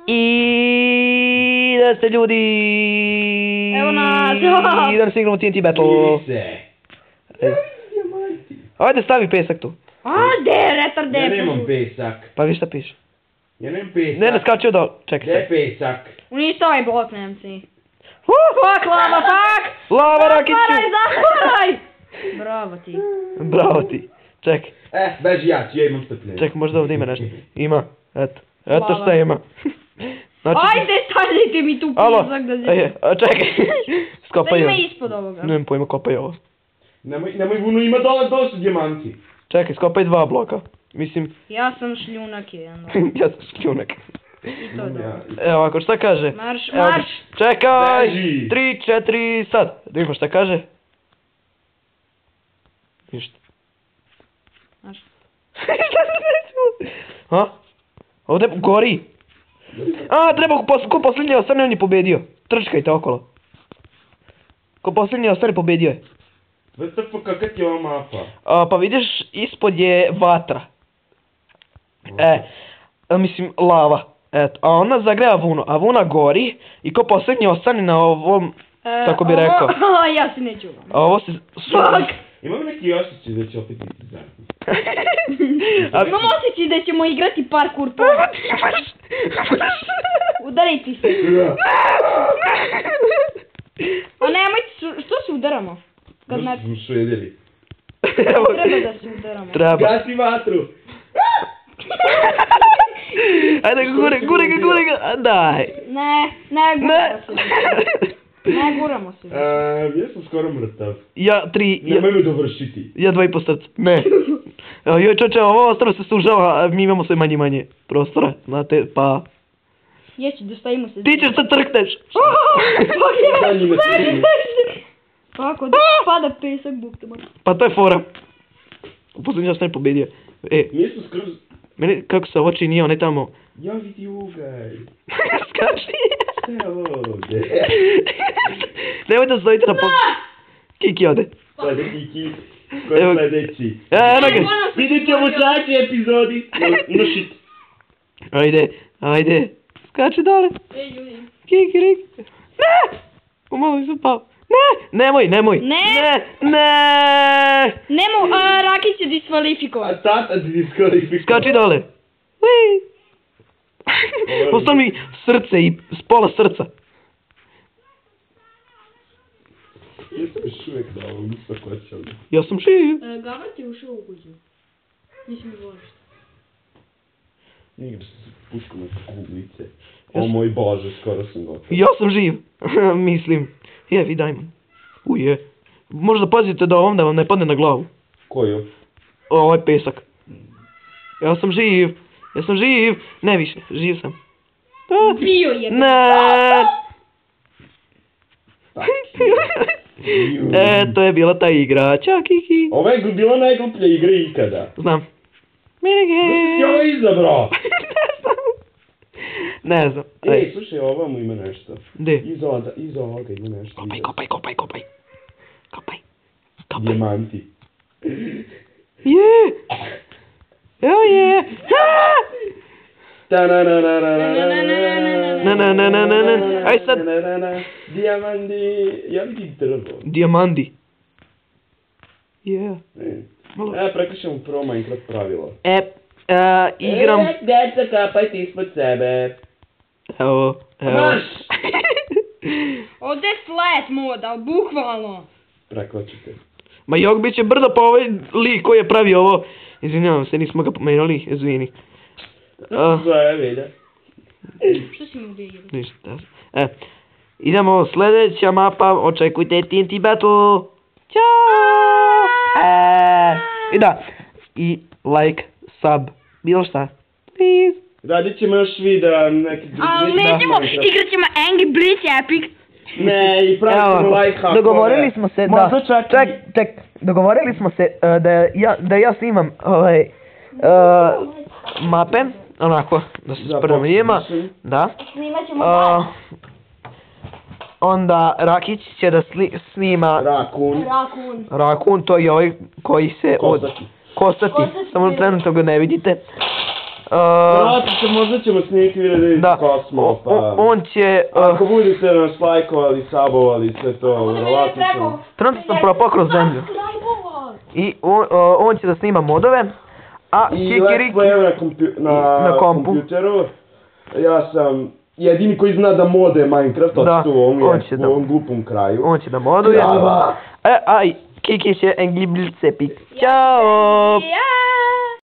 I da ste ljudi. Evo nas. I da stignemo TNT battle. Ajde stavi pesak tu. Ajde, retarde. Ja nemam pesak. Pa vi šta piše? Ja nemam pesak. Ne skači odol. Čekaj Gdje je se. pesak? Uništa ovaj blok, Nemci. Fuck, lava, fuck! Lava Rakiću. Zatvaraj! Bravo ti. Bravo ti. Čekaj. Beži ja imam strpljenje. Čekaj, možda ovdje ima nešto. Ima. Eto. Eto šta ima. Znači, Ajde, stavljajte mi tu alo. pisak da zim. Čekaj. Šta Skopaj ima ovo. ispod ovoga? Nemam pojma, kopaj ovo. Nemoj Vuno, ima dole su dijamanti. Čekaj, skopaj 2 bloka. Mislim, Ja sam šljunak jedan. ja sam šljunak. I to je dobro. Evo ovako, šta kaže? Marš, Evo, marš! čekaj! Beži! 3, 4, sad. Da vidimo šta kaže. Ništa. Marš. Ha? Ovdje gori. A, treba ko posljednji ostane, on je pobedio. Trčkajte okolo. Ko posljednji ostane, pobedio je. VTF, kakva ti je ova mapa? Pa vidiš, ispod je vatra. Mislim, lava. Eto, a ona zagreva Vuno, a Vuna gori i ko posljednji ostane na ovom, tako bi rekao. Ja si neću. A ovo se... Fuck! Imam neki osjećaj da će opet biti zadnji. Imam osjećaj da ćemo igrati parkour po... Udari ti se. A nemojte, što se udaramo? Kad Zašto smo švedili? treba da se udaramo. Treba. Gasi vatru! Ajde, guri ga, daj. Ne guramo se. Ja sam skoro mrtav. Ja 3, Nemoj me dovršiti. ja 2,5 srca. Ne. Joj čoče, ovo ostalo se sužava, a mi imamo sve manje prostora, znate, pa... Jeći, dostavimo se. Ti ćeš se trkneš. Zadnji me sredini. Kako da pada pesak, buk te mora. Pa to je fora. U posljednji ostane pobedio. Mi smo skroz... Meni kako se oči nije onaj tamo. Ja vidi ugaj. Skači. Evo ovdje. Nemoj da stojite na pod... Kiki ode. Sada Kiki. Ko je sljedeći? Eno ga. Vidite ovo sljedeći epizodi. No shit. Ajde. Skači dole. Kiki, Rik. Ne! Umalo sam pao. Nemoj. Ne. Nemo, Rakić je diskvalifikovan. A tata diskvalifikovan. Skači dole. Ostalo mi srce i pola srca. Jesam još uvijek da ovo nisam kočao. Ja sam živ. Gavra ti ušao u kuću. Nisi mi voliš. Igra se s puškom od kuglice. O moj bože, skoro sam gotov. Ja sam živ. Mislim. Jevi, Diamond. Uje. Možda pazite da ovom da vam ne padne na glavu. Koju? Ovaj pesak. Ja sam živ. Ne više, živ sam. Bio je. Ne. To je bila ta igra. Ćao, Kiki. Ovo je bila najgluplja igra ikada. Znam. Ti ovo izabrao? Ne znam. Ej, slušaj, ovamo ima nešto. Gdje? Iza ovoga ima nešto. Kopaj. Dijamanti. Je. Evo je. Aj sad. Dijamandi. Ja vidim drvo. Dijamandi. Je. Prekrišamo prvo Minecraft pravilo. Igram. Deca, kapajte ispod sebe. Evo. Marš! Ovdje je flat moda, bukvalno. Prekočite. Ma jok, bit će brdo pa ovaj lik koji je pravio ovo. Izvinjavam se, nismo ga pomenuli, izvini. Zove, vidje. Što si mi ovdje igrao? Ništa. Idemo, sljedeća mapa, očekujte TNT battle. Ćao! I da, i like, sub, bilo šta. Please. Radit ćemo još videa, neki drugi. Ali nećemo, igrat ćemo Angry Blitz Epic. Ne, i pravit ćemo like hackove. Dogovorili smo se da... Ček, dogovorili smo se da ja snimam mape, onako, da se spremamo njima, da. Snimat ćemo dalje. Onda Rakić će da snima... Rakun, to je ovaj koji se... Kosati. Kosati, samo trenutno ga ne vidite. Vjerojatno se možda ćemo snimiti video da vidite Da, ko smo, pa... on će... Ako budete nas lajkovali, sabovali, sve to, vjerovatno ćemo... Trenutno sam propao kroz zemlju. I on će da snima modove, a I Kikiriki... Let's Play na kompu. kompjuteru. Ja sam jedini koji zna da mode Minecraft, Da, tu on on je će u da- ovom glupom kraju. On će da moduje. Krava. A i Kiki će engliblice pik. Ćao! Ja!